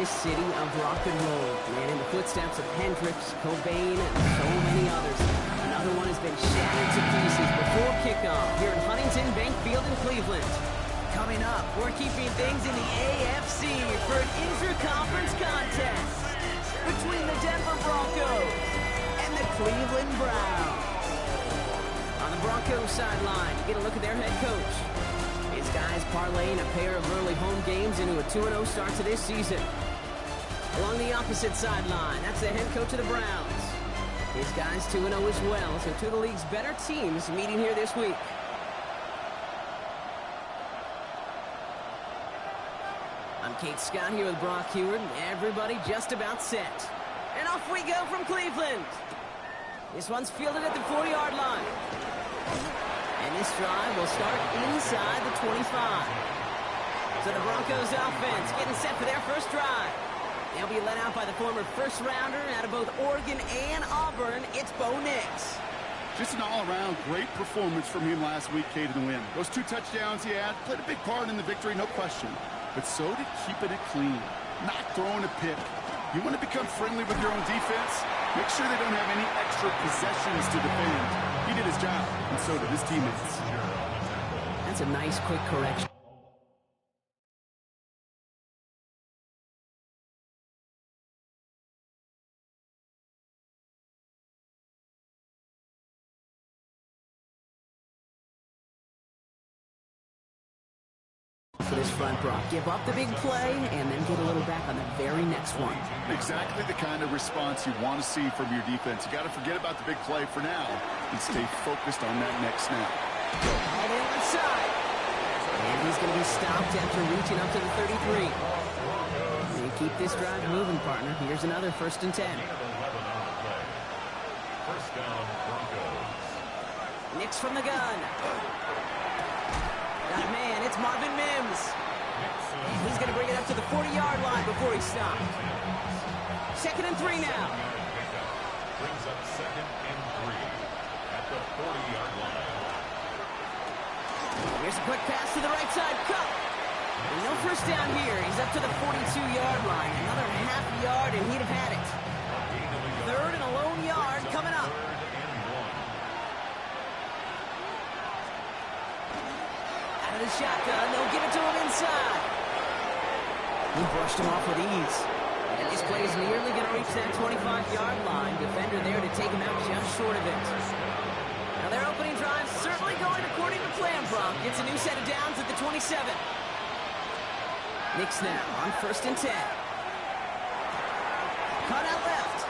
this city of rock and roll. Man, in the footsteps of Hendrix, Cobain, and so many others. Another one has been shattered to pieces before kickoff here at Huntington Bank Field in Cleveland. Coming up, we're keeping things in the AFC for an inter-conference contest between the Denver Broncos and the Cleveland Browns. On the Broncos sideline, get a look at their head coach. His guys parlaying a pair of early home games into a 2-0 start to this season. Along the opposite sideline, that's the head coach of the Browns. His guys 2-0 as well, so two of the league's better teams meeting here this week. I'm Kate Scott here with Brock Heward. Everybody just about set. And off we go from Cleveland. This one's fielded at the 40-yard line. And this drive will start inside the 25. So the Broncos offense getting set for their first drive. They'll be led out by the former first-rounder out of both Oregon and Auburn. It's Bo Nix. Just an all-around great performance from him last week, Kate, in the win. Those 2 touchdowns he had played a big part in the victory, no question. But so did keeping it clean, not throwing a pick. You want to become friendly with your own defense? Make sure they don't have any extra possessions to defend. He did his job, and so did his teammates. That's a nice, quick correction. For this front Brock, give up the big play and then get a little back on the very next one. Exactly the kind of response you want to see from your defense. You got to forget about the big play for now and stay focused on that next snap. All the inside. And he's going to be stopped after reaching up to the 33. They keep this drive moving, partner. Here's another 1st and 10. First down, Broncos. Nix from the gun. Got a man, it's Marvin Mims. And he's going to bring it up to the 40-yard line before he's stopped. 2nd and 3 now. Brings up 2nd and 3 at the 40-yard line. Here's a quick pass to the right side. Cup. And no first down here. He's up to the 42-yard line. Another half yard, and he'd have had it. 3rd and a lone yard coming up. The shotgun, they'll give it to him inside. He brushed him off with ease. And this play is nearly going to reach that 25-yard line. Defender there to take him out just short of it. Now their opening drive certainly going according to plan, Brock. Gets a new set of downs at the 27. Nix now on 1st and 10. Cut out left.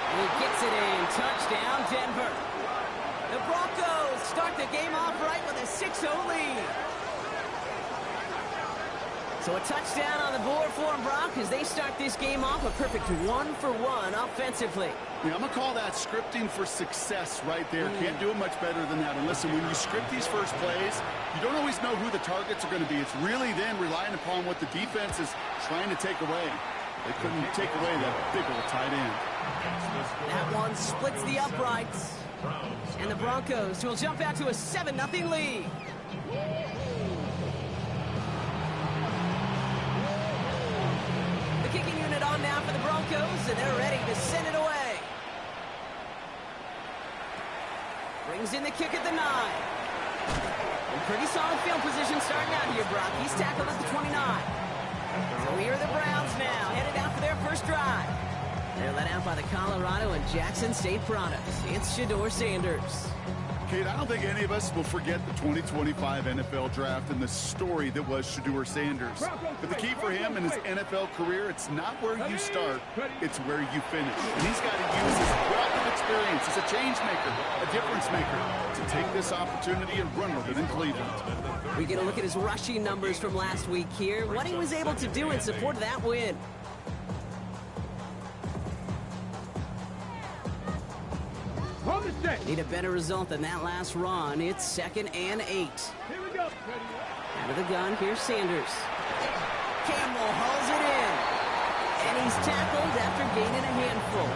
He gets it in. Touchdown, Denver. The Broncos start the game off right with a 6-0 lead. So a touchdown on the board for them, Brock, as they start this game off a perfect 1-for-1 offensively. Yeah, I'm going to call that scripting for success right there. Can't do it much better than that. And listen, when you script these first plays, you don't always know who the targets are going to be. It's really then relying upon what the defense is trying to take away. They couldn't take away that big old tight end. That one splits the uprights. And the Broncos will jump out to a 7-0 lead. The kicking unit on now for the Broncos, and they're ready to send it away. Brings in the kick at the 9. In pretty solid field position starting out here, Brock. He's tackled at the 29. So here are the Browns now, headed out for their first drive. They're led out by the Colorado and Jackson State products. It's Shedeur Sanders. Kate, I don't think any of us will forget the 2025 NFL Draft and the story that was Shedeur Sanders. But the key for him in his NFL career, it's not where you start, it's where you finish. And he's got to use his wealth of experience as a change maker, a difference maker, to take this opportunity and run with it in Cleveland. We get a look at his rushing numbers from last week here, what he was able to do in support of that win. Need a better result than that last run. It's 2nd and 8. Here we go. Out of the gun, here's Sanders. Campbell hauls it in. And he's tackled after gaining a handful.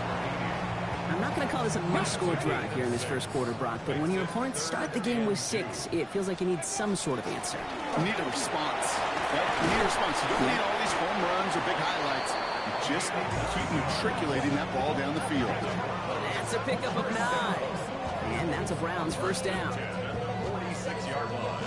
I'm not going to call this a must-score drive here in this first quarter, Brock, but when your opponents start the game with 6, it feels like you need some sort of answer. You need a response. Right? You need a response. You don't need all these home runs or big highlights. You just need to keep matriculating that ball down the field. That's a pickup of 9. And that's a Browns first down. 46-yard line.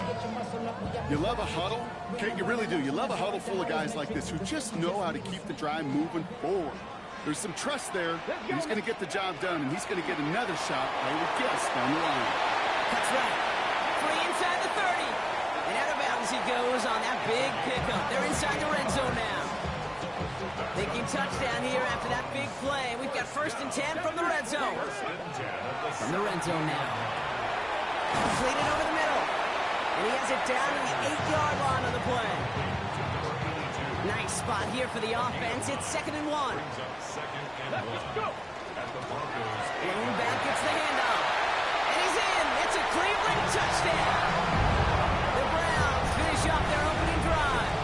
You love a huddle? Okay, you really do. You love a huddle full of guys like this who just know how to keep the drive moving forward. There's some trust there. He's going to get the job done, and he's going to get another shot, I would guess, down the line. That's right. Free inside the 30. And out of bounds he goes on that big pickup. They're inside the red zone now. Thinking touchdown here after that big play. We've got 1st and 10 from the red zone. From the red zone now. Completed over the middle. And he has it down to the 8-yard line on the play. Nice spot here for the offense. It's 2nd and 1. Lone back gets the handoff. And he's in. It's a Cleveland touchdown. The Browns finish off their opening drive.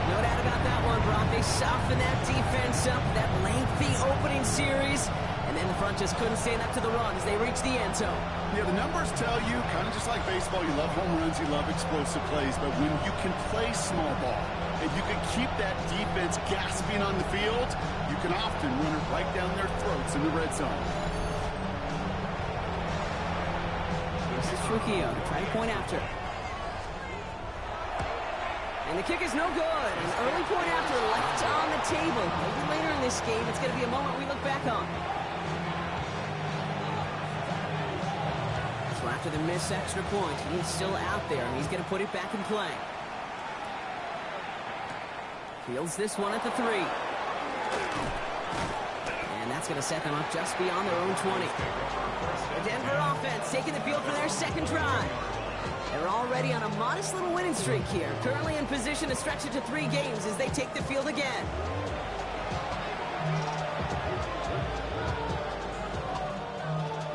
No doubt about that one, Brock. They softened that defense up, that lengthy opening series. And then the front just couldn't stand up to the run as they reached the end zone. Yeah, the numbers tell you, kind of just like baseball, you love home runs, you love explosive plays, but when you can play small ball and you can keep that defense gasping on the field, you can often run it right down their throats in the red zone. This is Trujillo to try to point after. And the kick is no good. An early point after left on the table. Maybe later in this game, it's going to be a moment we look back on. So after the missed extra point, he's still out there, and he's going to put it back in play. Fields this one at the 3. And that's going to set them up just beyond their own 20. The Denver offense taking the field for their second drive. They're already on a modest little winning streak here. Currently in position to stretch it to 3 games as they take the field again.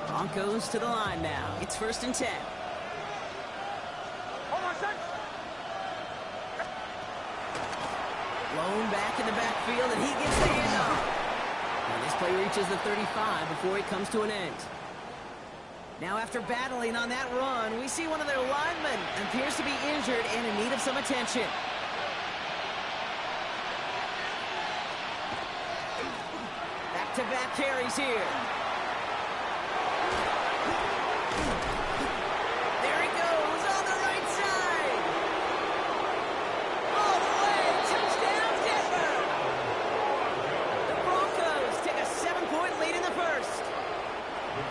Broncos to the line now. It's 1st and 10. Lone back in the backfield, and he gets the handoff. And this play reaches the 35 before it comes to an end. Now, after battling on that run, we see one of their linemen appears to be injured and in need of some attention. Back-to-back carries here. There he goes on the right side. All the way, touchdown Denver. The Broncos take a 7-point lead in the first.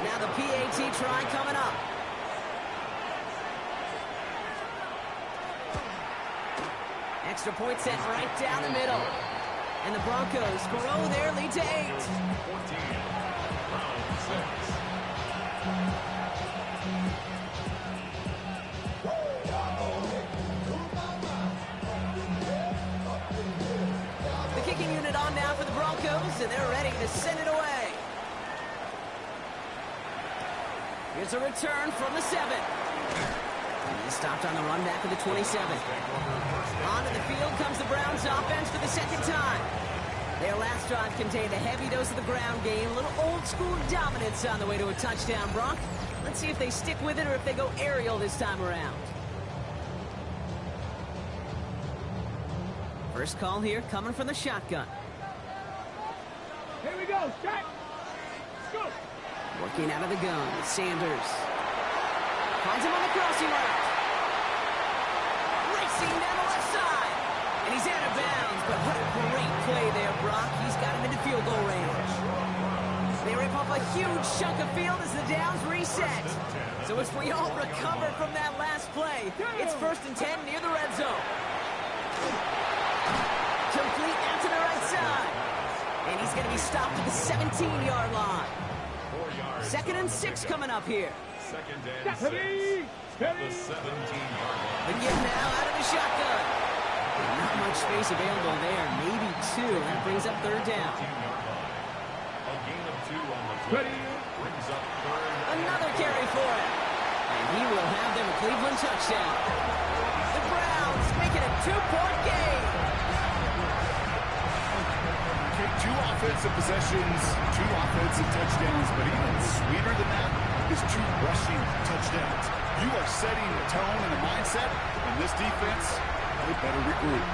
Now the PAT try coming up. Extra point sent right down the middle. And the Broncos grow their lead to 8. 14, round 6. The kicking unit on now for the Broncos, and they're ready to send it away. Here's a return from the 7. And he's stopped on the run back of the 27. Onto the field comes the Browns offense for the second time. Their last drive contained a heavy dose of the ground game, a little old-school dominance on the way to a touchdown, Brock. Let's see if they stick with it or if they go aerial this time around. First call here coming from the shotgun. Here we go, shot. Let's go. Working out of the gun, Sanders. Finds him on the crossing route. Racing down the left side. And he's out of bounds, but what a great play there, Brock. He's got him into field goal range. They rip off a huge chunk of field as the downs reset. So as we all recover from that last play, it's 1st and 10 near the red zone. Complete out to the right side. And he's going to be stopped at the 17-yard line. 2nd and 6 coming up here. 2nd and 6 at the 17-yard line. Again now out of the shotgun. Not much space available there. Maybe 2. That brings up 3rd down. 15-yard line. A gain of 2 on the play. Brings up 3rd. Another carry for him. And he will have them a Cleveland touchdown. The Browns make it a 2-point game. Okay, 2 offensive possessions, 2 offensive touchdowns, but even sweeter than that is 2 rushing touchdowns. You are setting a tone and a mindset, and this defense, they better regroup.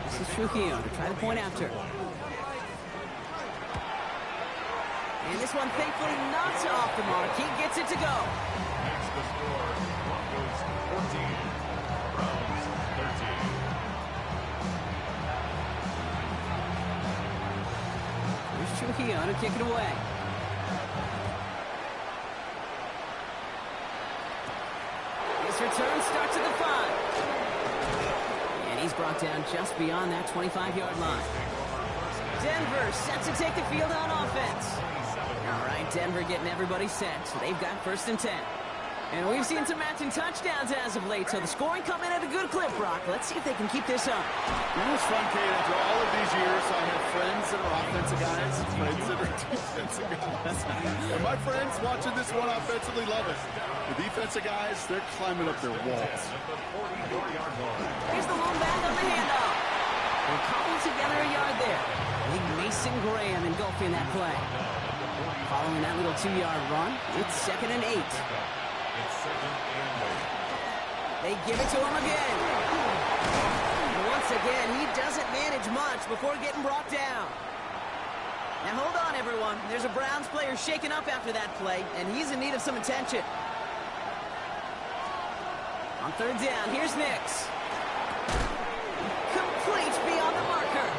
This is Trujillo to try the point after. And this one thankfully not off the mark. He gets it to go. Makes the score. Broncos 14, Browns 13. Here's Trujillo to kick it away. His return starts at the 5. And he's brought down just beyond that 25-yard line. Denver set to take the field on offense. All right, Denver getting everybody set, so they've got 1st and 10. And we've seen some Madden touchdowns as of late, so the scoring coming at a good clip, Brock. Let's see if they can keep this up. You know what's fun, Kate? After all of these years, I have friends that are offensive guys and friends that are defensive guys. And my friends watching this one offensively love it. The defensive guys, they're climbing up their walls. Here's the lone back on the handoff. They're cobbling together a yard there. Big Mason Graham engulfing that play. Following that little 2-yard run, it's 2nd and 8. They give it to him again. And once again, he doesn't manage much before getting brought down. Now hold on, everyone. There's a Browns player shaken up after that play, and he's in need of some attention. On 3rd down, here's Nix. Complete beyond the marker.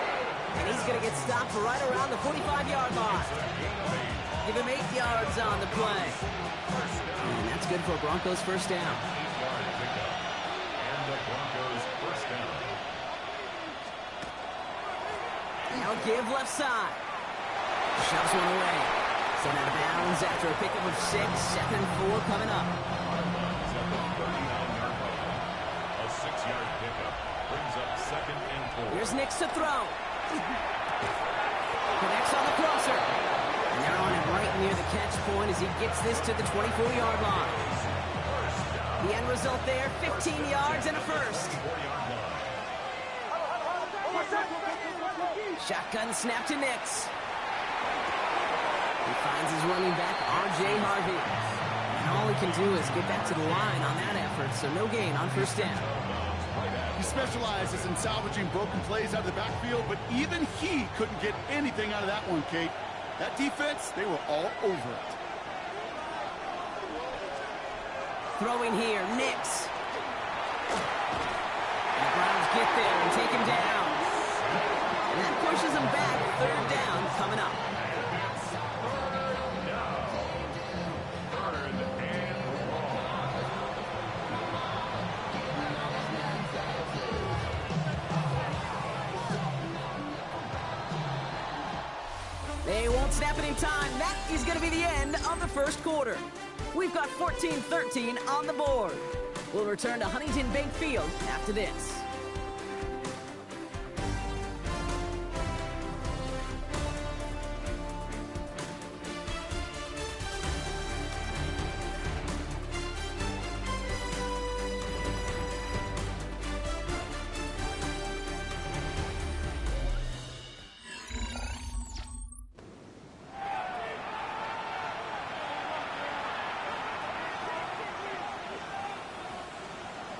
And he's going to get stopped right around the 45-yard line. Give him 8 yards on the play. And that's good for Broncos 1st down. Now give left side. Shoves one away. Sent out of bounds after a pickup of 6. 2nd and 4 coming up. A 6-yard pickup brings up 2nd and 4. Here's Nix to throw. Connects on the crosser. And they're on it right near the catch point as he gets this to the 24-yard line. The end result there, 15 yards and a 1st. Shotgun snap to Nix. He finds his running back, R.J. Harvey. And all he can do is get back to the line on that effort, so no gain on 1st down. He specializes in salvaging broken plays out of the backfield, but even he couldn't get anything out of that one, Kate. That defense, they were all over it. Throwing here, Nix. The Browns get there and take him down. And that pushes him back. 3rd down coming up. They won't snap it in time. That is going to be the end of the 1st quarter. We've got 14-13 on the board. We'll return to Huntington Bank Field after this.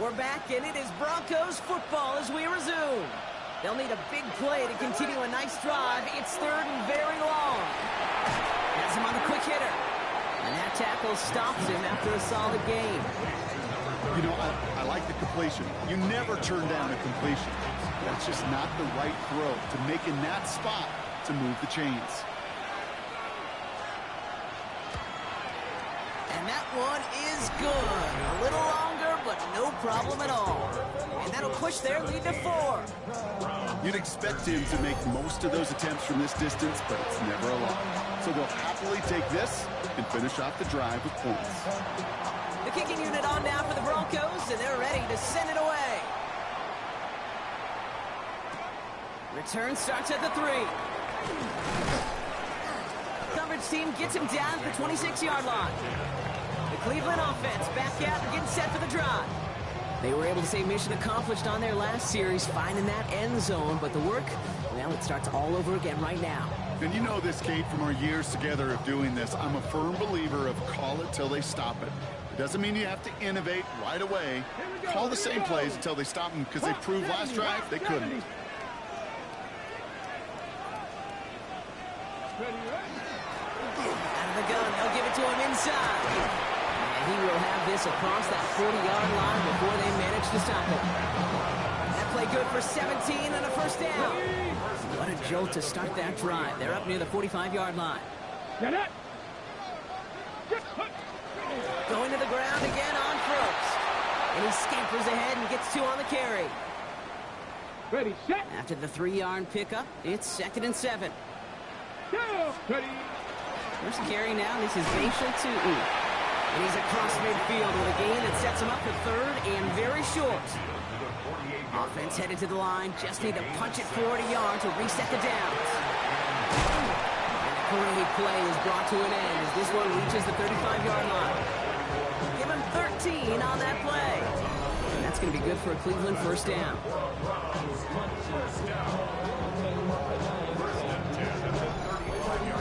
We're back, and it is Broncos football as we resume. They'll need a big play to continue a nice drive. It's 3rd and very long. Has him on the quick hitter. And that tackle stops him after a solid gain. You know, I like the completion. You never turn down a completion. That's just not the right throw to make in that spot to move the chains. And that one is good. A little longer, but but no problem at all. And that'll push their lead to 4. You'd expect him to make most of those attempts from this distance, but it's never a lot. So they'll happily take this and finish off the drive with points. The kicking unit on now for the Broncos, and they're ready to send it away. Return starts at the 3. Coverage team gets him down at the 26-yard line. The Cleveland offense back out and getting set for the drive. They were able to say mission accomplished on their last series, finding that end zone, but the work, well, it starts all over again right now. And you know this, Kate, from our years together of doing this. I'm a firm believer of call it till they stop it. It doesn't mean you have to innovate right away. Call the same plays until they stop them, because they proved last drive they couldn't. Out of the gun, they'll give it to him inside. And he will have this across that 40-yard line before they manage to stop him. That play good for 17 and a first down. What a jolt to start that drive. They're up near the 45-yard line. Going to the ground again on first. And he scampers ahead and gets 2 on the carry. Ready, set. After the 3-yard pickup, it's 2nd and 7. Ready. First carry now, this is Bashal Tu'u. And he's across midfield with a gain that sets him up for 3rd and very short. Offense headed to the line, just need to punch it 40 yards to reset the downs. And a great play is brought to an end as this one reaches the 35-yard line. Give him 13 on that play. And that's going to be good for a Cleveland first down.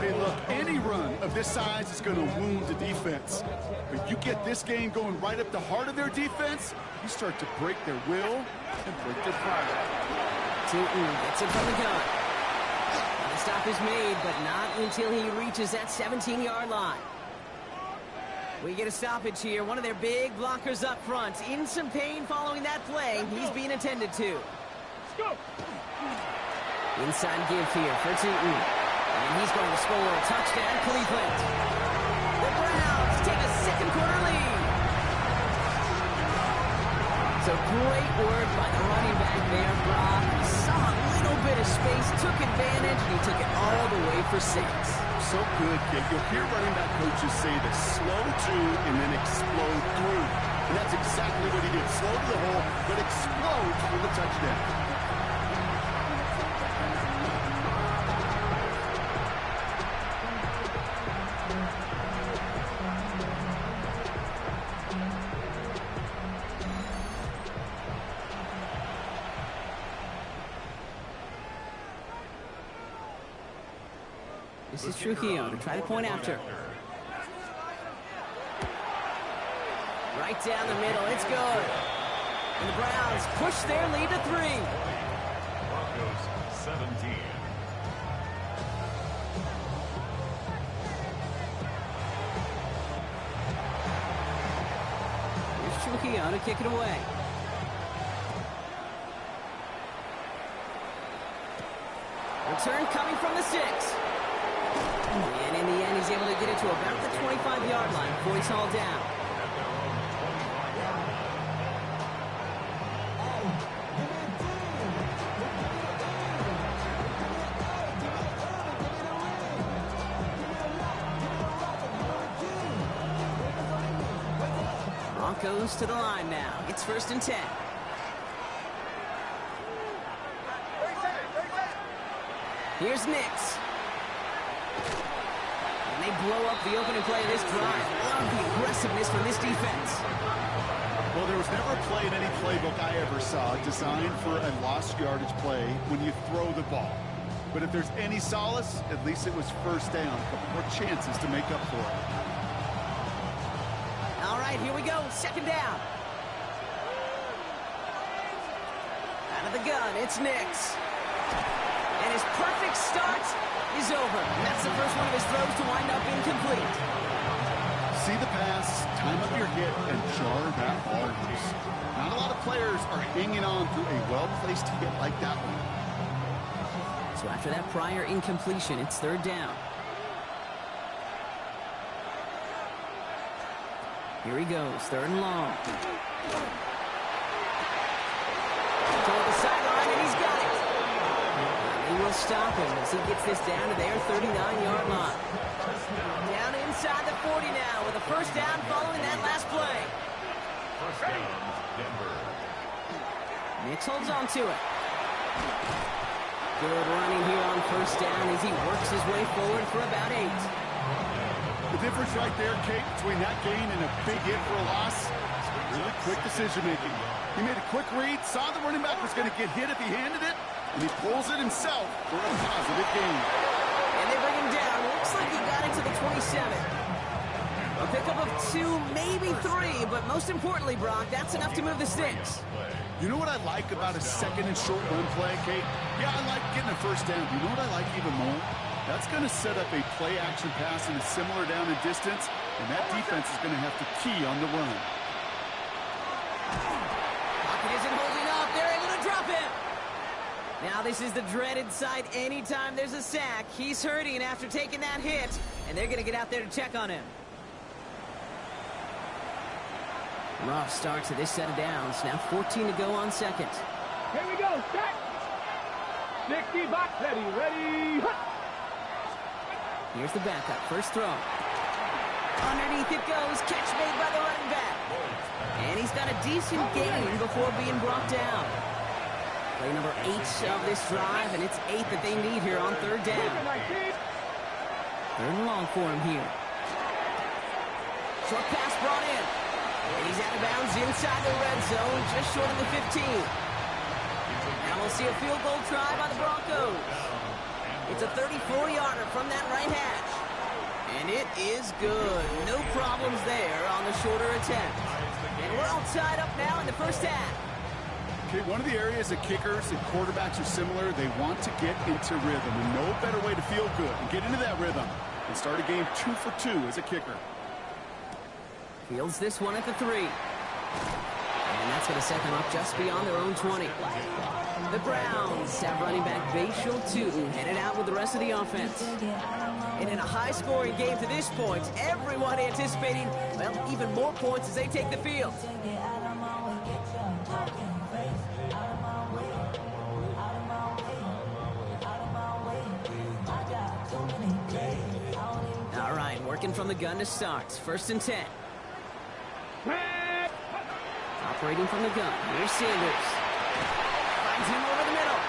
Hey, look, any run of this size is going to wound the defense. But you get this game going right up the heart of their defense, you start to break their will and break their pride. Tu'u gets it from the gun. The stop is made, but not until he reaches that 17-yard line. We get a stoppage here. One of their big blockers up front. In some pain following that play. He's being attended to. Inside give here for Tu'u. And he's going to score a touchdown, Cleveland. The Browns take a second-quarter lead. So great work by the running back there, Brock. He saw a little bit of space, took advantage, and he took it all the way for 6. So good, kid. You'll hear running back coaches say this: slow to and then explode through. And that's exactly what he did. Slow to the hole, but explodes for the touchdown. This is Trujillo to try to point after. Right down the middle, it's good. And the Browns push their lead to 3. Broncos 17. Here's Trujillo to kick it away. Return coming from the 6. And in the end, he's able to get it to about the 25-yard line before he's hauled down. Broncos to the line now. It's 1st and 10. Here's Nix. And they blow up the opening play of this drive. Love the aggressiveness from this defense. Well, there was never a play in any playbook I ever saw designed for a lost yardage play when you throw the ball. But if there's any solace, at least it was first down. More chances to make up for it. All right, here we go. 2nd down. Out of the gun, it's Nix. And his perfect start is over. And that's the first one of his throws to wind up incomplete. See the pass, time up your hit, and jar that ball loose. Not a lot of players are hanging on to a well-placed hit like that one. So after that prior incompletion, it's 3rd down. Here he goes, 3rd and long. Toward the sideline, and he's got it. He will stop him as he gets this down to their 39-yard line. Down inside the 40 now with a first down following that last play. First down, Denver. Nix holds on to it. Good running here on first down as he works his way forward for about 8. The difference right there, Kate, between that gain and a big hit for a loss, really quick decision-making. He made a quick read, saw the running back was going to get hit if he handed it, and he pulls it himself for a positive gain. And they bring him down. Looks like he got into the 27. A pickup of 2, maybe 3, but most importantly, Brock, that's enough to move the sticks. You know what I like about a 2nd and short run play, Kate? Yeah, I like getting a first down. You know what I like even more? That's going to set up a play-action pass in a similar down and distance, and that defense is going to have to key on the run. Pocket isn't holding up. They're able to drop him. Now this is the dreaded sight anytime there's a sack. He's hurting after taking that hit, and they're going to get out there to check on him. Rough start to this set of downs. Now 14 to go on 2nd. Here we go. Set. 60 box ready. Ready. Here's the backup. First throw. Underneath it goes. Catch made by the running back. And he's got a decent gain before being brought down. Play number 8 of this drive, and it's 8 that they need here on 3rd down. 3rd and long for him here. Short pass brought in. And he's out of bounds inside the red zone, just short of the 15. Now we'll see a field goal try by the Broncos. It's a 34-yarder from that right hash. And it is good. No problems there on the shorter attempt. And we're all tied up now in the first half. Okay, one of the areas that kickers and quarterbacks are similar, they want to get into rhythm. And no better way to feel good and get into that rhythm and start a game 2 for 2 as a kicker. Fields this one at the 3. And that's going to set them up just beyond their own 20. The Browns have running back Bashal Tootin headed out with the rest of the offense. And in a high-scoring game to this point, everyone anticipating, well, even more points as they take the field. All right, working from the gun to start. 1st and 10. Operating from the gun. Here's Sanders. Finds him over the middle.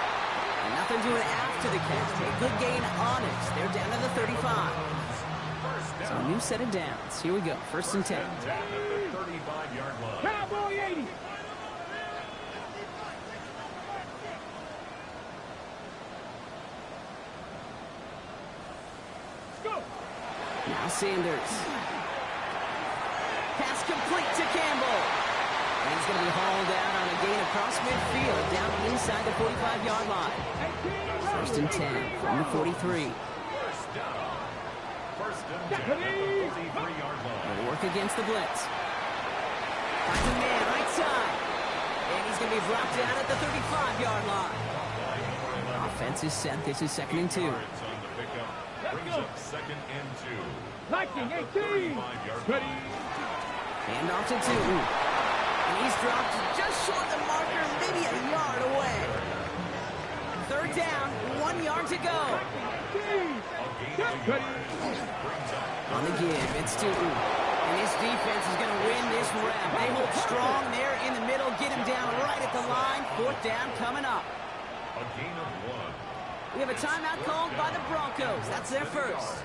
And nothing doing after the catch. A good gain on it. They're down to the 35. So a new set of downs. Here we go. 1st and 10. At the 35-yard line. Cowboy 80. Go. Now Sanders. Pass complete to Campbell. And he's going to be hauled out on a gain across midfield down inside the 45-yard line. 1st and 10 from the 43. First down. First and 10 at the 43-yard line. They'll work against the blitz. Finds a man right side. And he's going to be brought down at the 35-yard line. Offense is set. This is 2nd and 2. Yards on the pickup. Brings up 2nd and 2. Lightning 18. 35-yard Ready. Hand off to Tootin. And he's dropped just short the marker, maybe a yard away. 3rd down, 1 yard to go. On the give, it's Tootin. And his defense is going to win this rep. They hold strong there in the middle, get him down right at the line. 4th down coming up. A gain of 1. We have a timeout called by the Broncos. That's their first.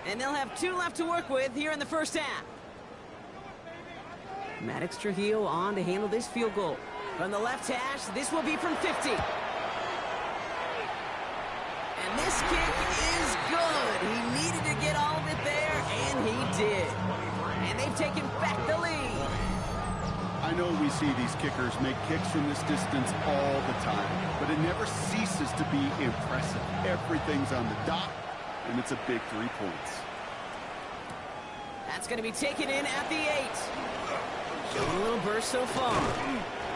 And they'll have 2 left to work with here in the first half. Maddox Trujillo on to handle this field goal. From the left hash, this will be from 50. And this kick is good. He needed to get all of it there, and he did. And they've taken back the lead. I know we see these kickers make kicks from this distance all the time, but it never ceases to be impressive. Everything's on the dot, and it's a big 3 points. That's going to be taken in at the 8. Showing a little burst so far.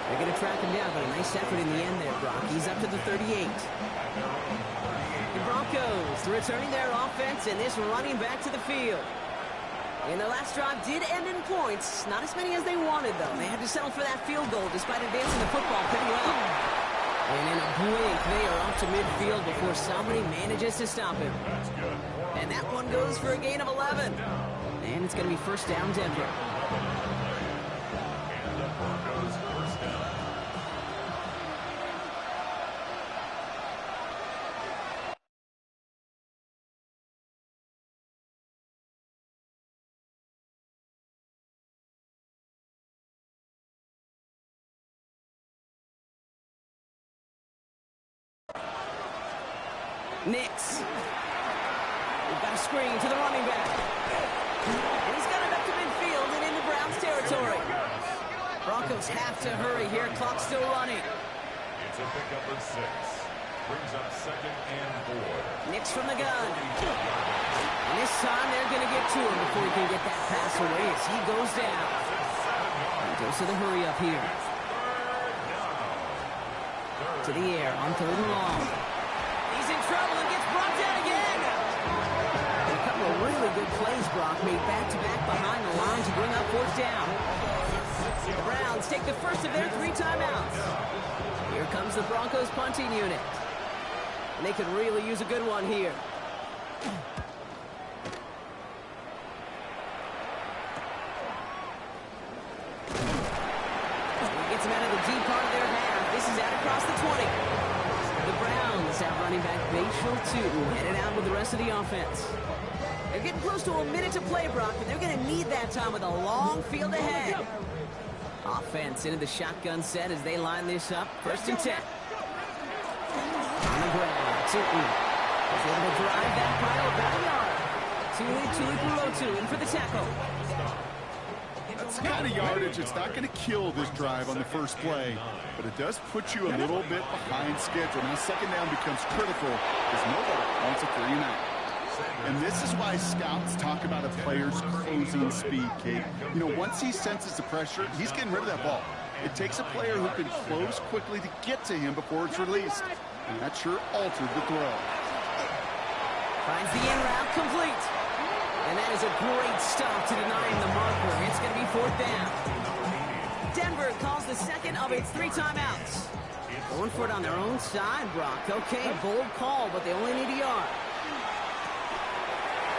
They're going to track him down, but a nice effort in the end there, Brock. He's up to the 38. The Broncos returning their offense, and this running back to the field. And their last drive did end in points. Not as many as they wanted, though. They had to settle for that field goal despite advancing the football pretty well. And in a blink, they are off to midfield before somebody manages to stop him. And that one goes for a gain of 11. And it's going to be first down, Denver. And the Broncos first down. Nix. We've got a screen to the running back. And he's got it up to midfield and into Browns territory. Broncos have to hurry here. Clock's still running. It's a pickup of 6. Brings up 2nd and 4. Nix from the gun. And this time they're going to get to him before he can get that pass away as he goes down. He goes to the hurry up here. To the air on 3rd and long. He's in trouble and gets brought down again. A couple of really good plays, Brock, made back-to-back behind the line to bring up 4th down. The Browns take the first of their 3 timeouts. Here comes the Broncos punting unit. And they could really use a good one here. He gets him out of the deep part of their half. This is out across the 20. The Browns have running back Bashal Tootin headed out with the rest of the offense. They're getting close to a minute to play, Brock, but they're going to need that time with a long field ahead. Offense into the shotgun set as they line this up. 1st and 10. On the ground, Tootin is able to drive that pile about a yard. Tuli in for the tackle. That's the kind of yardage. It's not going to kill this drive on the first play, but it does put you a little bit behind schedule. Now 2nd down becomes critical because nobody wants a 3 and out. And this is why scouts talk about a player's closing speed, Kate. You know, once he senses the pressure, he's getting rid of that ball. It takes a player who can close quickly to get to him before it's released. And that sure altered the throw. Finds the in route complete. And that is a great stop to deny him the marker. It's going to be 4th down. Denver calls the 2nd of its 3 timeouts. Going for it on their own side, Brock. Okay, bold call, but they only need a yard.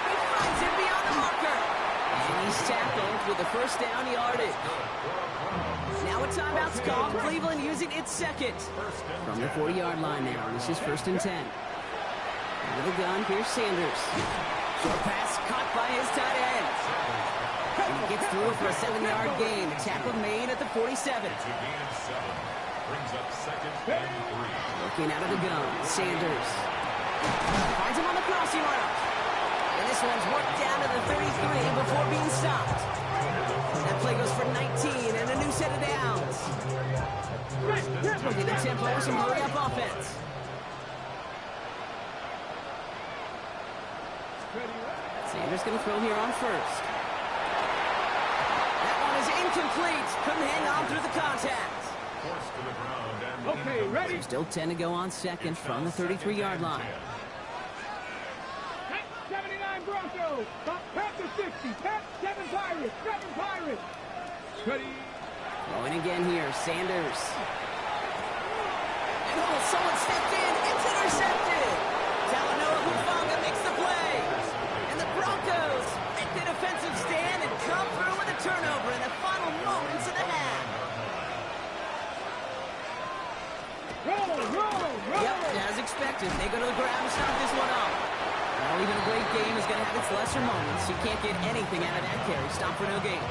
He finds him beyond the marker. And he's tackled with the first down yardage. Now a timeout's called. Cleveland using its 2nd. From the 40-yard line now. This is 1st and 10. With a gun, here's Sanders. Short pass caught by his tight end. And he gets through it for a 7-yard gain. The tackle made at the 47. It's a gain of 7. Brings up 2nd and 3. Looking out of the gun, Sanders. Finds him on the crossing route. And this one's worked down to the 33 before being stopped. That play goes for 19 and a new set of downs. Looking at the tempo, some hurry-up offense. Sanders going to throw here on 1st. That one is incomplete. Couldn't hang on through the contact. Forced to the ground and Okay, ready? Still 10 to go on 2nd from the 33-yard line. 79 Broncos. Panther 60. 7 Pirates. 7 Pirates. Ready? Going again here, Sanders. And oh, someone stepped in. It's intercepted. Talanoa Hufanga makes the play. And the Broncos make the defensive stand and come through with a turnover in the final moments of the half. Roll. Yep, as expected. They go to the ground to start this one off. Well, even a great game is going to have its lesser moments. You can't get anything out of that carry. Stop for no gain.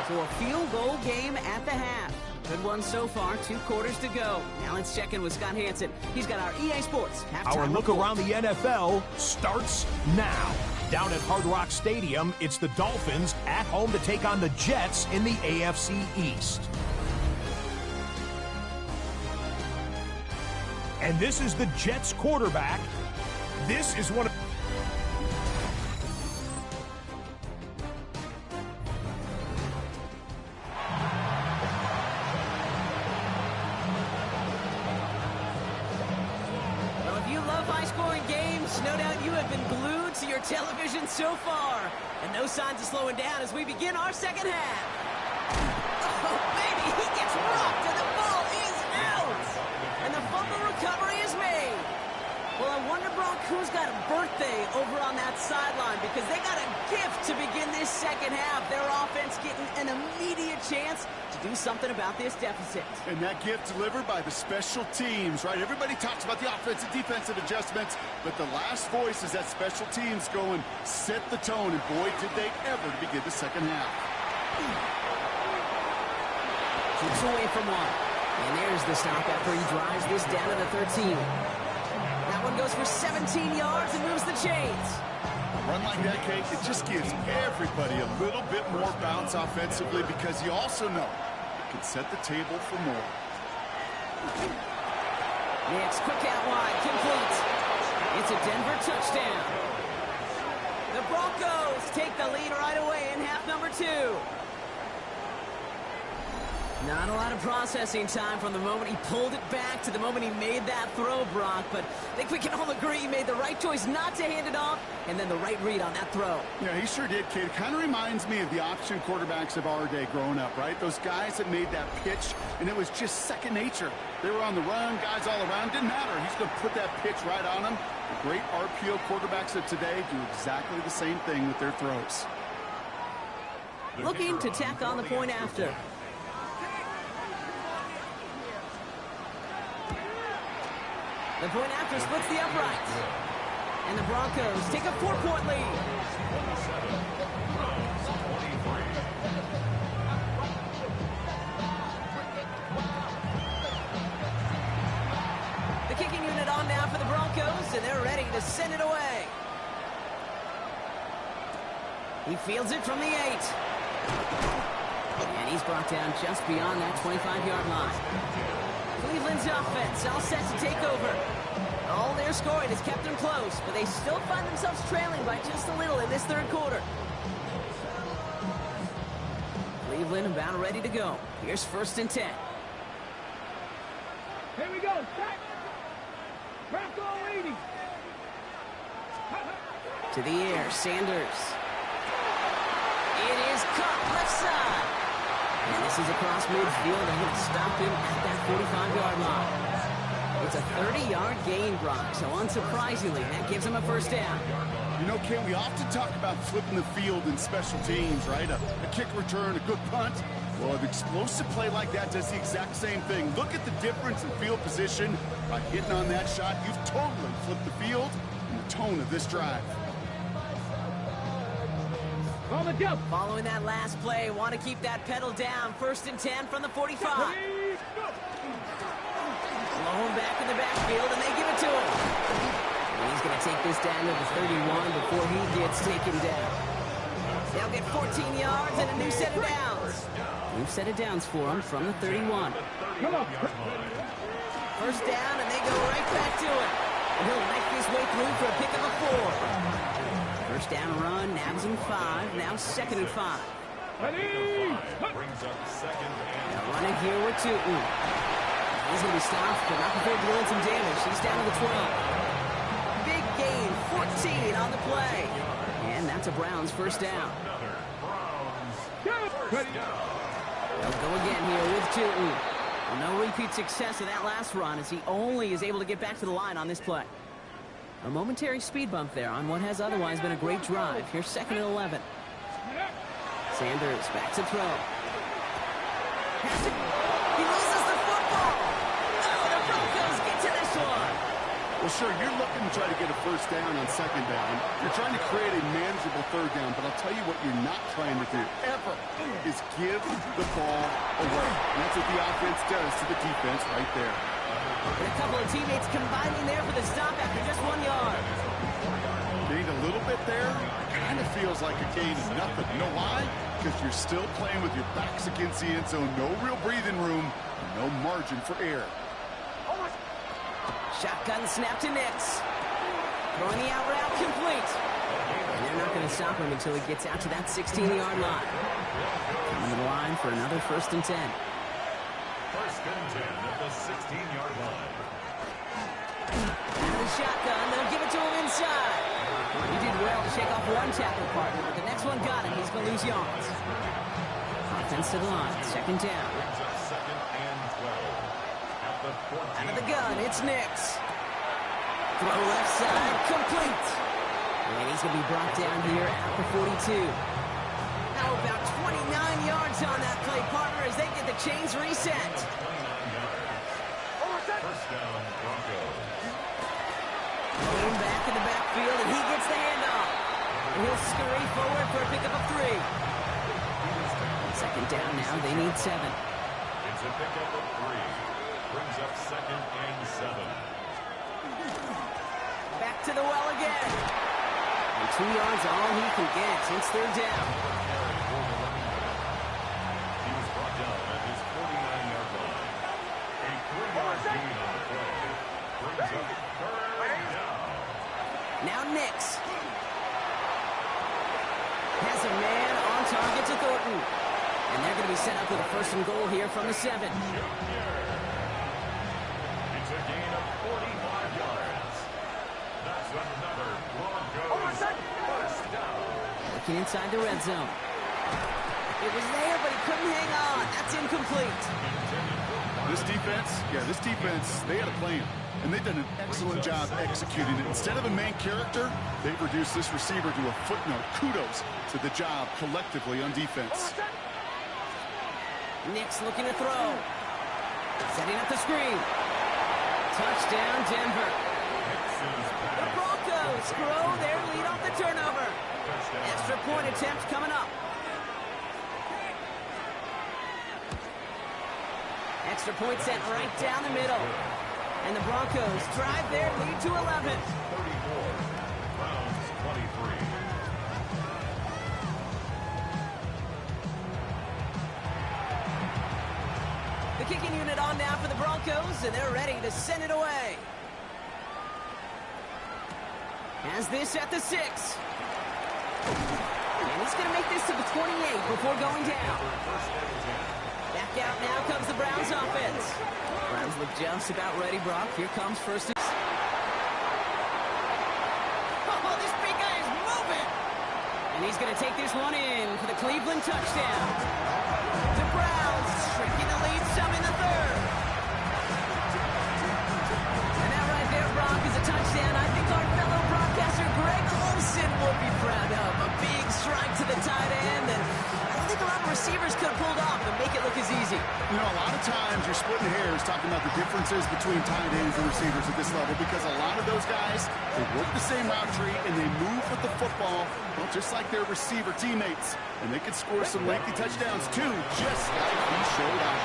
So a field goal game at the half. Good one so far. 2 quarters to go. Now let's check in with Scott Hansen. He's got our EA Sports halftime Our look report. around the NFL starts now. Down at Hard Rock Stadium, it's the Dolphins at home to take on the Jets in the AFC East. And this is the Jets quarterback. This is one of... Well, if you love high-scoring games, no doubt you have been glued to your television so far. And no signs of slowing down as we begin our second half. Oh, baby, he gets rocked and the ball is out. And the fumble recovery is made. Well, I wonder, Brock, who's got a birthday over on that sideline, because they got a gift to begin this second half. Their offense getting an immediate chance to do something about this deficit. And that gift delivered by the special teams, right? Everybody talks about the offensive, defensive adjustments, but the last voice is that special teams going, set the tone, and boy, did they ever to begin the second half. Keeps away from one. And there's the stop after he drives this down to the 13. That one goes for 17 yards and moves the chains. A run like that, Kate, it just gives everybody a little bit more bounce offensively, because you also know it can set the table for more. Next, quick out wide, complete. It's a Denver touchdown. The Broncos take the lead right away in half number 2. Not a lot of processing time from the moment he pulled it back to the moment he made that throw, Brock. But I think we can all agree he made the right choice not to hand it off, and then the right read on that throw. Yeah, he sure did, Kate. It kind of reminds me of the option quarterbacks of our day growing up, right? Those guys that made that pitch, and it was just second nature. They were on the run, guys all around. Didn't matter. He's going to put that pitch right on them. The great RPO quarterbacks of today do exactly the same thing with their throws. Looking to tack on the point after. The point after splits the uprights. And the Broncos take a 4-point lead. The kicking unit on now for the Broncos, and they're ready to send it away. He fields it from the 8. And he's brought down just beyond that 25-yard line. Cleveland's offense all set to take over. All their scoring has kept them close, but they still find themselves trailing by just a little in this third quarter. Cleveland about ready to go. Here's 1st and 10. Here we go. Back. Bronco leading. To the air, Sanders. It is caught left side. And this is across midfield. They're going to stop him at that 45-yard line. It's a 30-yard gain, Brock, so unsurprisingly, that gives him a 1st down. You know, Ken, we often talk about flipping the field in special teams, right? A kick return, a good punt. Well, an explosive play like that does the exact same thing. Look at the difference in field position. By hitting on that shot, you've totally flipped the field and the tone of this drive. On the jump. Following that last play, want to keep that pedal down. 1st and 10 from the 45. Blown back in the backfield, and they give it to him. And he's going to take this down to the 31 before he gets taken down. They'll get 14 yards and a new set of downs. New set of downs for him from the 31. Come on. 1st down, and they go right back to it. And he'll knife his way through for a pick of a 4. 1st down run, nabs him 5, now 2nd and 5. Brings up 2nd and Now running here with Tootin. He's going to be stopped, but not before doing some damage. He's down to the 12. Big gain, 14 on the play. And that's a Browns 1st down. They'll go again here with Tootin. Well, no repeat success of that last run as he only is able to get back to the line on this play. A momentary speed bump there on what has otherwise been a great drive. Here's 2nd and 11. Sanders back to throw. He loses the football. Oh, the Broncos get to this one. Well, sure, you're looking to try to get a 1st down on 2nd down. You're trying to create a manageable 3rd down, but I'll tell you what you're not trying to do, ever, is give the ball away. And that's what the offense does to the defense right there. And a couple of teammates combining there for the stop after just 1 yard. Gained a little bit there. Kind of feels like a gain of nothing. You know why? Because you're still playing with your backs against the end zone. No real breathing room. No margin for error. Shotgun snap to Nix. Throwing the out route complete. And they're not going to stop him until he gets out to that 16-yard line. Coming to the line for another 1st and 10. 1st and 10 at the 16-yard line. Out of the shotgun, they'll give it to him inside. He did well shake off one tackle partner, but the next one got him. He's going to lose yards. Offense to the line. Second down. Second and 12. At the 14. Out of the gun, it's Nix. Throw left side, complete. And he's going to be brought down here at the 42. Now about 29 yards on that play, partner, as they get the chains reset. 29 yards. First down, Broncos. Going back in the backfield, and he gets the handoff. And he'll scurry forward for a pickup of 3. Second down now, they need 7. It's a pickup of 3. Brings up second and 7. Back to the well again. And 2 yards all he can get. It's third down. He was brought down at his 49-yard line. A 3-yard gain on the play. Brings up third down. Now Nix. Has a man on target to Thornton. And they're going to be set up with a first and goal here from the 7. It's a gain of 45 yards. That's another Broncos first down. Looking inside the red zone. It was there, but he couldn't hang on. That's incomplete. This defense, they had a plan. And they've done an excellent job executing it. Instead of a main character, they've reduced this receiver to a footnote. Kudos to the job collectively on defense. Nix looking to throw. Setting up the screen. Touchdown, Denver. The Broncos grow their lead off the turnover. Extra point attempt coming up. Extra point sent right down the middle. And the Broncos drive their lead to 11. 34. Browns 23. The kicking unit on now for the Broncos, and they're ready to send it away. Has this at the 6. And he's going to make this to the 28 before going down. Back out now comes the Browns offense. Browns look just about ready, Brock. Here comes first. Oh, this big guy is moving. And he's going to take this one in for the Cleveland touchdown. The Browns shrinking the lead some in the third. And that right there, Brock, is a touchdown. I think our fellow broadcaster Greg Olsen will be proud of. A big strike to the tight end, and I don't think a lot of receivers could have pulled off and make it look as easy. You know, a lot of times you're splitting hairs talking about the differences between tight ends and receivers at this level because a lot of those guys, they work the same route tree and they move with the football, well, just like their receiver teammates. And they can score some lengthy touchdowns too, just like he showed out.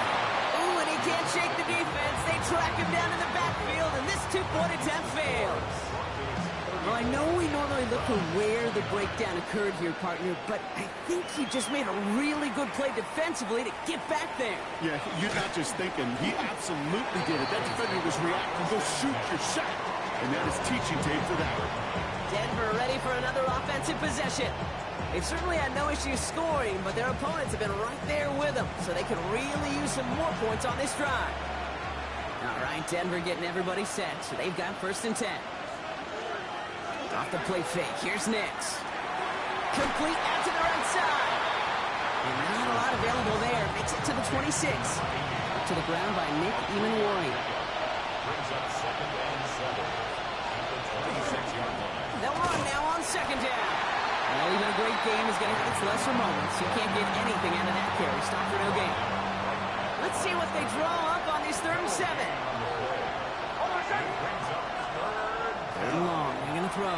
Ooh, and he can't shake the defense. They track him down in the backfield, and this two-point attempt fails. Well, I know we normally look for where the breakdown occurred here, partner, but I think he just made a really good play defensively to get back there. Yeah, you're not just thinking. He absolutely did it. That defender was reacting. Go shoot your shot. And that is teaching tape for that. Denver ready for another offensive possession. They've certainly had no issue scoring, but their opponents have been right there with them, so they could really use some more points on this drive. All right, Denver getting everybody set, so they've got first and 10. Off the play fake, here's Nix. Complete out to the right side. And not a lot available there. Makes it to the 26. Up to the ground by Nick Emanwari. Brings up second and 7 at the 26-yard line. They'll run now on second down. Well, even a great game is going to have its lesser moments. You can't get anything out of that carry. Stop for no gain. Let's see what they draw up on this third and 7. Third and long. They're going to throw.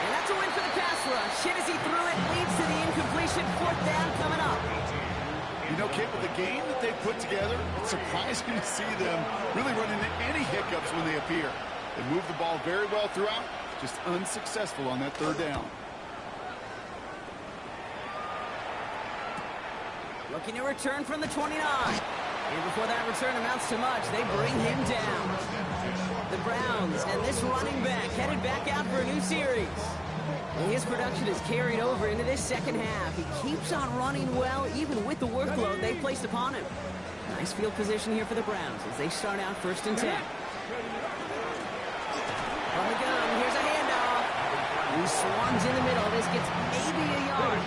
And that's a win for the pass rush. Hit as he threw it. Leads to the incompletion. Fourth down coming up. You know, Kate, with the game that they put together, it's surprising to see them really run into any hiccups when they appear. They move the ball very well throughout, just unsuccessful on that third down. Looking to return from the 29. And before that return amounts to much, they bring him down. The Browns and this running back headed back out for a new series. And his production is carried over into this second half. He keeps on running well, even with the workload they placed upon him. Nice field position here for the Browns as they start out first and 10. From the gun, here's a handoff. Swans in the middle. This gets maybe a yard.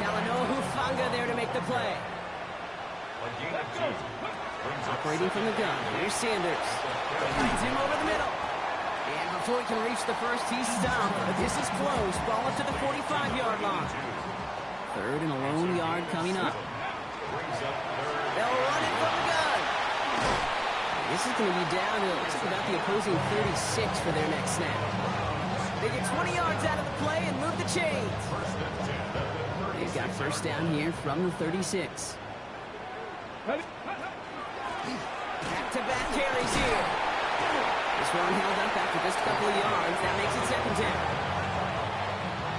Talanoa Hufanga there to make the play. Operating from the gun. Here's Sanders. Finds him over the middle. And before he can reach the first, he's stopped. But this is close. Ball up to the 45-yard line. Third and a lone yard coming up. They'll run it from the gun. This is going to be downhill. It's about the opposing 36 for their next snap. They get 20 yards out of the play and move the chains. They've got first down here from the 36. Back-to-back carries here. This one held up after just a couple of yards. That makes it second down.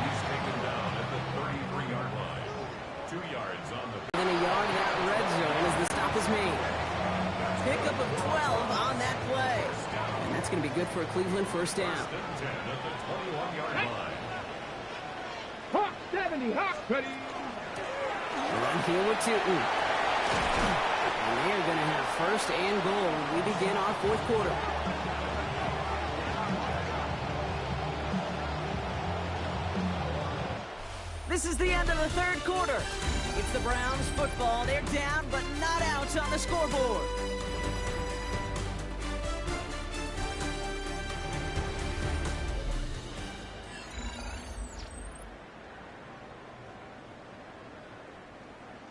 He's taken down at the 33-yard line. 2 yards on the... Within a yard of that red zone as the stop is made. Pickup of 12 on that play. And that's going to be good for a Cleveland first down. First and 10 at the 21-yard line. Hawk 70, Hawk ready. Run here with Tootin. And they're going to have first and goal. We begin our fourth quarter. This is the end of the third quarter. It's the Browns football. They're down, but not out on the scoreboard.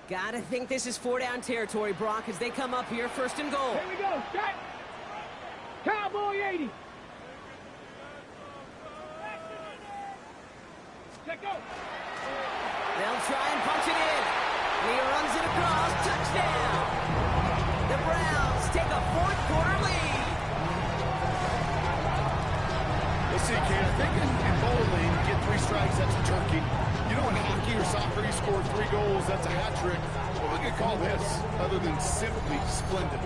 Gotta think this is 4-down territory, Brock, as they come up here first and goal. Here we go, set. Cowboy 80. Let go. They'll try and punch it in. He runs it across. Touchdown. The Browns take a fourth quarter lead. Well, see, Kate, I think in bowling, you get 3 strikes, that's a turkey. You know, in hockey or soccer, you score 3 goals, that's a hat trick. What would you call this, other than simply splendid?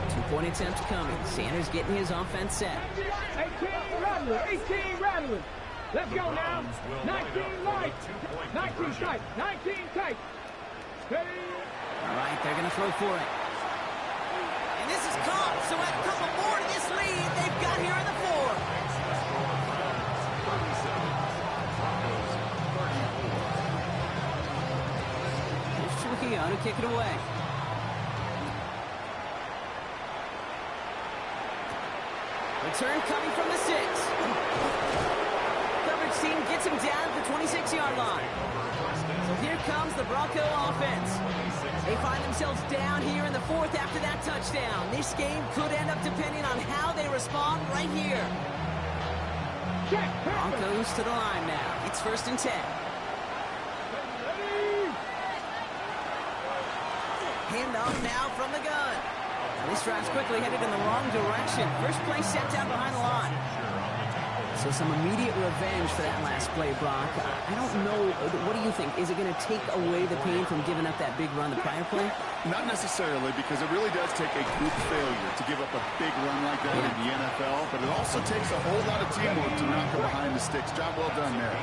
2-point attempt coming. Sanders getting his offense set. 18 Rattler, 18 Rattler. Let's go now. 19 light. 19 tight. 19 tight. Ready. All right, they're going to throw for it. And this is caught, so add a couple more to this lead they've got here in the fourth. Here's Trujillo to kick it away. Return coming from the 6. Coverage team gets him down at the 26-yard line. So here comes the Bronco offense. They find themselves down here in the fourth after that touchdown. This game could end up depending on how they respond right here. Broncos to the line now. It's first and 10. Handoff now from the gun. This drive's quickly headed in the wrong direction. First play set down behind the line. So some immediate revenge for that last play, Brock. I don't know. What do you think? Is it going to take away the pain from giving up that big run the prior play? Not necessarily, because it really does take a group failure to give up a big run like that in the NFL, but it also takes a whole lot of teamwork to knock him behind the sticks. Job well done there.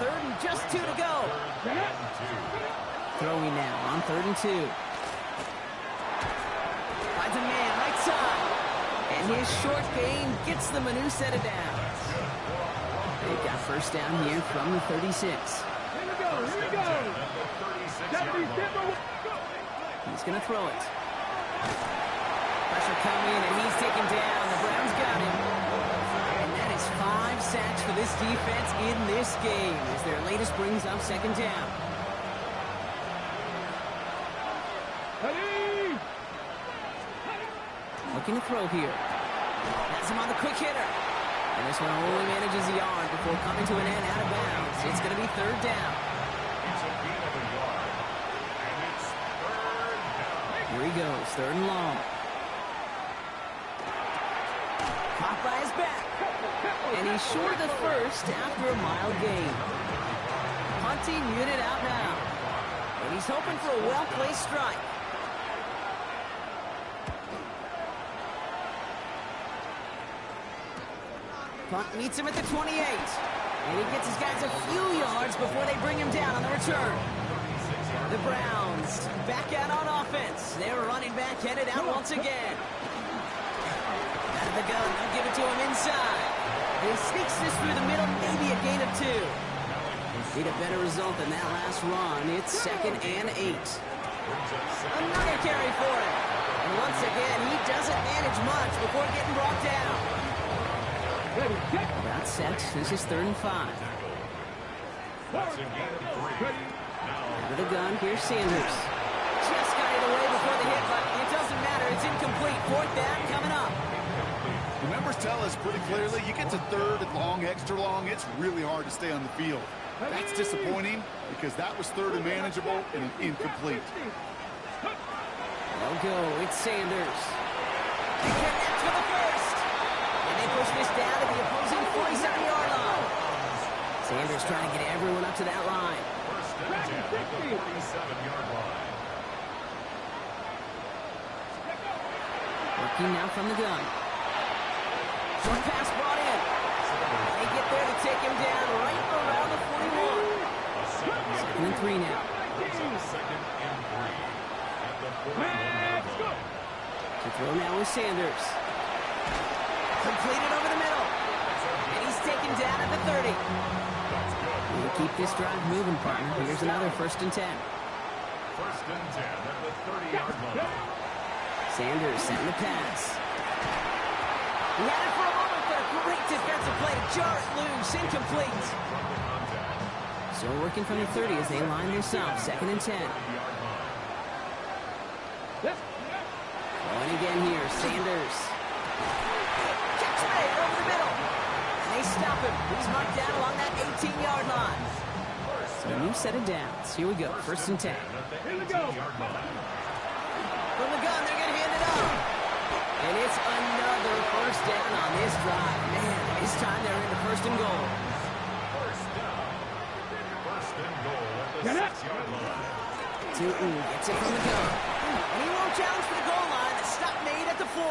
Third and just 2 to go. Throwing now on 3rd and 2. Finds a man right side. And his short gain gets them a new set of downs. They've got first down here from the 36. Here we go, here we go. He's going to throw it. Pressure coming, and he's taken down. The Browns got him. And that is 5 sacks for this defense in this game as their latest brings up second down. Looking to throw here. Has him on the quick hitter. And this one only manages a yard before coming to an end out of bounds. It's going to be third down. It's a gain of a yard. And it's third down. Here he goes, 3rd and long. Caught by his back. And he's short of the first after a mild gain. Punting unit out now. And he's hoping for a well-placed strike. Punt meets him at the 28. And he gets his guys a few yards before they bring him down on the return. The Browns back out on offense. Their running back headed out once again. the gun. They'll give it to him inside. And he sneaks this through the middle, maybe a gain of 2. Need a better result than that last run. It's 2nd and 8. Another carry for him. And once again, he doesn't manage much before getting brought down. That's set. This is 3rd and 5. Out of the gun, here's Sanders. Just got it away before the hit, but it doesn't matter. It's incomplete. 4th down coming up. The members tell us pretty clearly, you get to 3rd and long, extra long, it's really hard to stay on the field. That's disappointing because that was 3rd and manageable and an incomplete. They'll go. It's Sanders. They connect for the first. And they push this down to the opposing 47-yard line. Sanders trying to get everyone up to that line. First and 10 at the 47-yard line. Working now from the gun. Short pass brought in. They get there to take him down right around the 41. 2nd and 3 now. 2nd and 3 at the 41-yard line. To throw now is Sanders. Completed over the middle. And he's taken down at the 30. We'll keep this drive moving, partner. Here's another 1st and 10. 1st and 10 at the 30-yard line. Sanders setting the pass. He had it for a moment, but a great defensive play to jar it loose. Incomplete. So working from the 30 as they line this up. 2nd and 10. Going again here. Sanders. Catch made over the middle. And they stop him. He's marked down along that 18-yard line. So a new set of downs. Here we go. 1st and 10. Here we go. From the gun, they're going to hand it off. And it's another 1st down on this drive. Man, this time they're in the 1st and goal. First down. 1st and goal at the 6-yard line. Tootin gets it from the gun. And he won't challenge for the goal line. The stop made at the 4.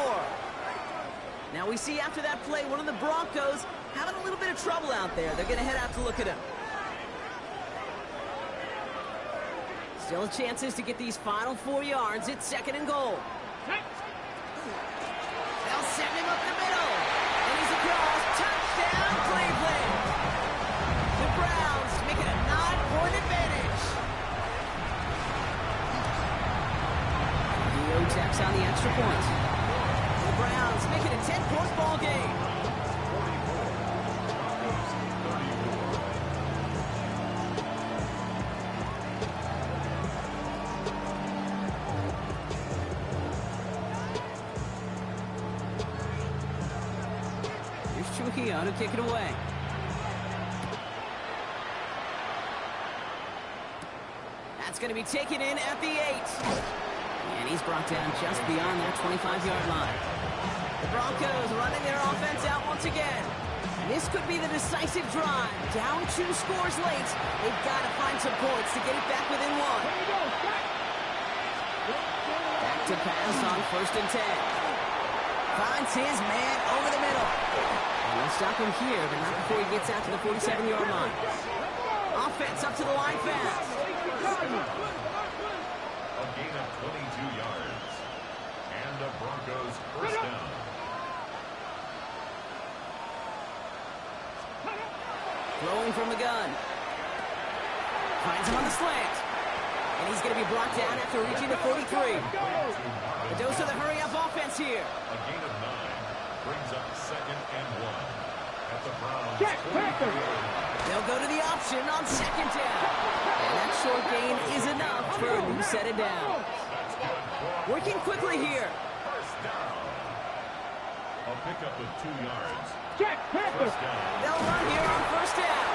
Now we see after that play, one of the Broncos having a little bit of trouble out there. They're going to head out to look at him. Still chances to get these final 4 yards. It's 2nd and goal. They'll send him up the middle. And he's across. Touchdown, Cleveland. The Browns make it a 9-point advantage. Theo taps on the extra point. The Browns make it a 10-point ball game. To kick it away. That's going to be taken in at the 8. And he's brought down just beyond that 25-yard line. The Broncos running their offense out once again. And this could be the decisive drive. Down 2 scores late. They've got to find some points to get it back within 1. Back to pass on 1st and 10. Finds his man over the middle. And they'll stop him here, but not before he gets out to the 47-yard line. Offense up to the line fast. A gain of 22 yards. And the Broncos 1st down. Throwing from the gun. Finds him on the slant. And he's going to be brought down after reaching the 43. A dose of the hurry-up offense here. A gain of 9 brings up 2nd and 1 at the Browns. They'll go to the option on 2nd down. And that short gain is enough for a new set of downs. Working quickly here. 1st down. A pickup of 2 yards. 1st down. They'll run here on 1st down.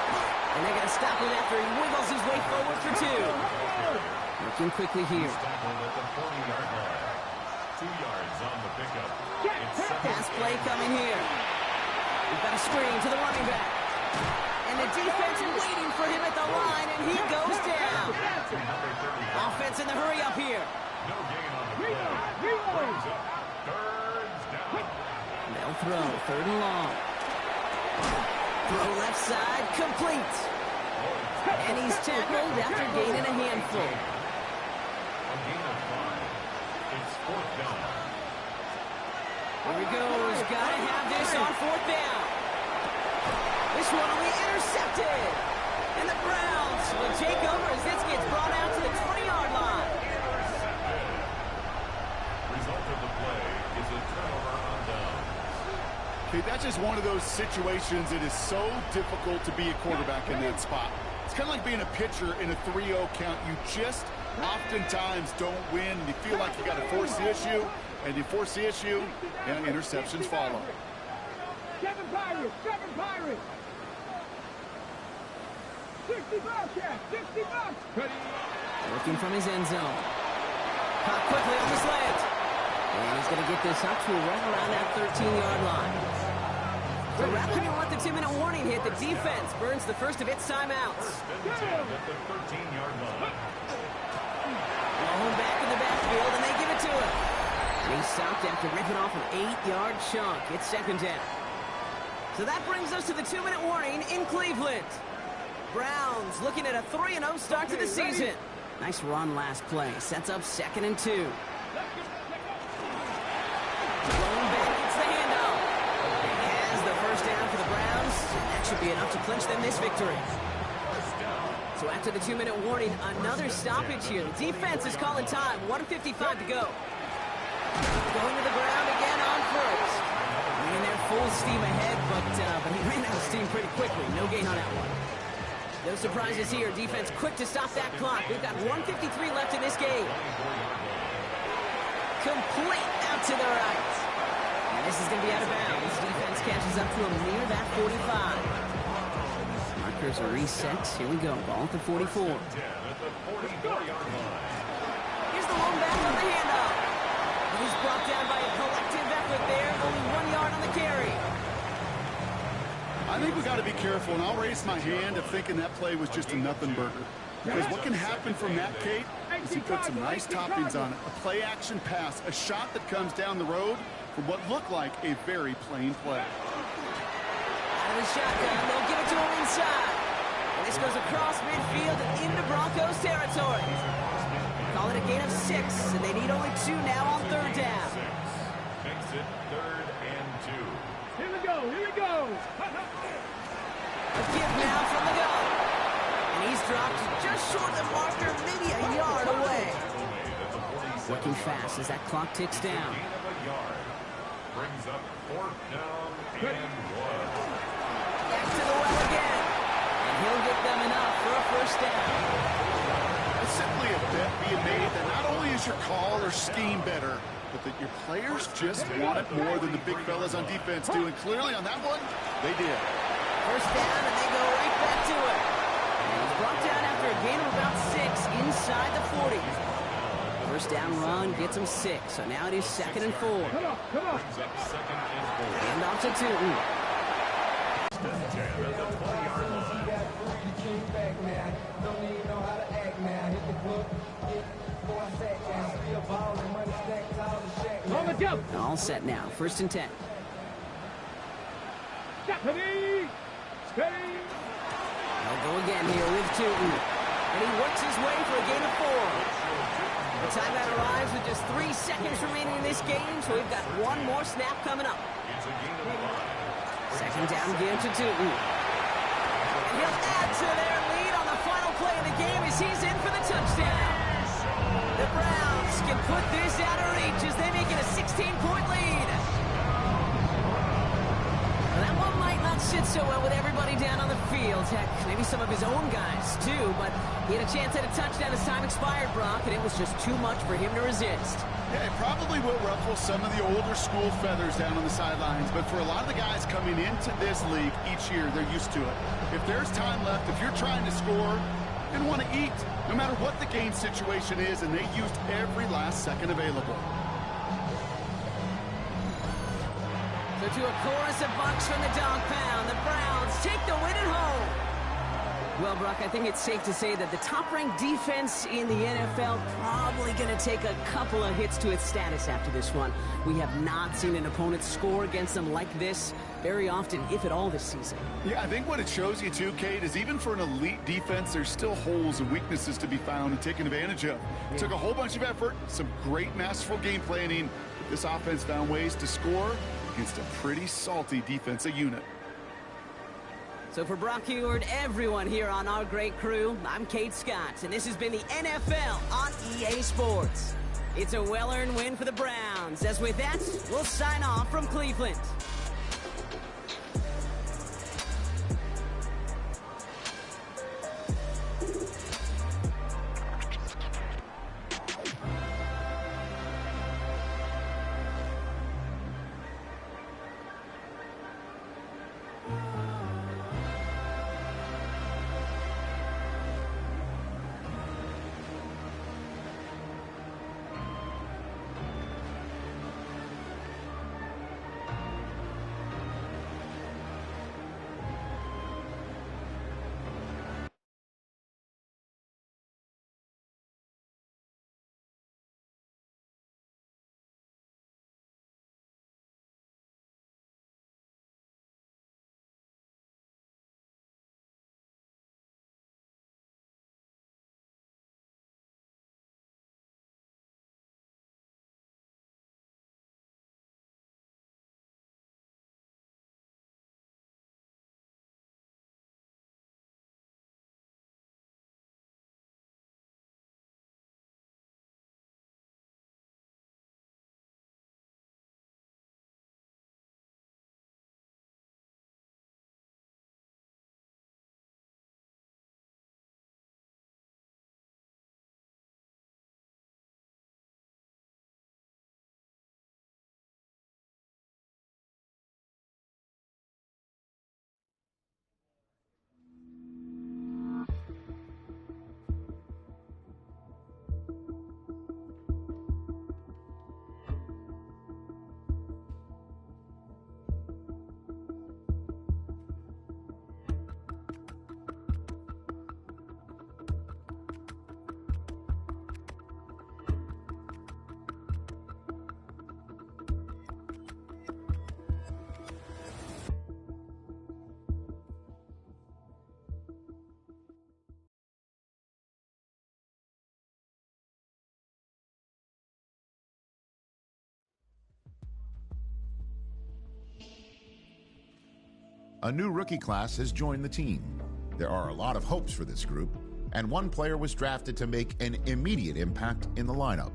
And they're going to stop him after he wiggles his way forward for 2. Working quickly here. Tackled at the 40-yard line. 2 yards on the pickup. It's 2nd. Pass play coming here. We've got a screen to the running back. And the defense waiting for him at the line, and he goes down. Offense in the hurry up here. No gain on the play. Brings up 3rd down. They'll throw 3rd and long. Throw left side, complete. And he's tackled after gaining a handful. A gain of 5. It's 4th down. Here he goes. Gotta have this on fourth down. This one will be intercepted. And the Browns will take over as this gets brought out to the 20-yard line. Intercepted. Result of the play is a turnover on down. Okay, that's just one of those situations that is so difficult to be a quarterback in that spot. It's kind of like being a pitcher in a 3-0 count. You just oftentimes don't win. You feel like you got to force the issue, and you force the issue, and interceptions follow. 7 Pirates, 7 Pirates. 60 Bobcats, 60 bucks. Working from his end zone. Caught quickly on the slant. And he's going to get this up to right around that 13-yard line. So right when you want the 2-minute warning hit, the defense burns the first of its timeouts. First and 10 at the 13-yard line. Home back in the backfield, and they give it to him. And he's stopped after ripping off an 8-yard chunk. It's second down. So that brings us to the 2-minute warning in Cleveland. Browns looking at a 3-0 start to the season. Nice run last play. Sets up 2nd and 2. Going back, it's the handoff. Has the first down for the Browns. And that should be enough to clinch them this victory. So after the 2-minute warning, another stoppage here. The defense is calling time. 1:55 to go. Going to the ground again on first. And they're full steam ahead, but he ran out of steam pretty quickly. No gain on that one. No surprises here. Defense quick to stop that clock. We've got 1:53 left in this game. Complete out to the right. And this is going to be out of bounds. Defense catches up to him near that 45. Markers are reset. Here we go. Ball at the 44. At the 44-yard line. Here's the lone back on the handoff. He's brought down by a collective effort there. Only 1 yard on the carry. I think we got to be careful, and I'll raise my hand of thinking that play was just a nothing burger. Because what can happen from that, Kate, is he put some nice toppings on it. A play-action pass, a shot that comes down the road for what looked like a very plain play. Out of the shotgun, they'll give it to him inside. And this goes across midfield and into Broncos territory. Call it a gain of 6, and they need only 2 now on third down. 6 makes it 3rd and 2. Here we go, here we go. A give now from the gun. And he's dropped just short of the marker, maybe a yard away. Working fast as that clock ticks down. Gain of a yard. Brings up 4th down and 1. Back to the well again. And he'll get them enough for a first down. It's simply a bet being made that not only is your call or scheme better, but that your players just want it more than the big fellas on defense do. And clearly on that one, they did. First down, and they go right back to it. And he's brought down after a gain of about 6 inside the 40. First down run gets him 6. So now it is 2nd and 4. Come on, come on. Brings up 2nd and 4. And off to Tootin. At the 20-yard line. On the jump. All set now. 1st and 10. Steady. Steady. They'll go again here with Tootin. And he works his way for a gain of 4. The timeout arrives with just 3 seconds remaining in this game, so we've got one more snap coming up. It's a gain of 5. 2nd down again to Tootin. And he'll add to their lead on the final play of the game as he's in for the touchdown. The Browns can put this out of reach as they make it a 16-point lead. Well, that one might not sit so well with everybody down on the field. Heck, maybe some of his own guys, too. But he had a chance at a touchdown as time expired, Brock, and it was just too much for him to resist. Yeah, it probably will ruffle some of the older school feathers down on the sidelines, but for a lot of the guys coming into this league each year, they're used to it. If there's time left, if you're trying to score, you're going to want to eat, no matter what the game situation is, and they used every last second available. So to a chorus of bucks from the dog pound, the Browns take the win at home. Well, Brock, I think it's safe to say that the top-ranked defense in the NFL probably going to take a couple of hits to its status after this one. We have not seen an opponent score against them like this very often, if at all, this season. Yeah, I think what it shows you, too, Kate, is even for an elite defense, there's still holes and weaknesses to be found and taken advantage of. It took a whole bunch of effort, some great masterful game planning. This offense found ways to score against a pretty salty defensive unit. So for Brock Heward, everyone here on our great crew, I'm Kate Scott, and this has been the NFL on EA Sports. It's a well-earned win for the Browns. As with that, we'll sign off from Cleveland. A new rookie class has joined the team. There are a lot of hopes for this group, and one player was drafted to make an immediate impact in the lineup.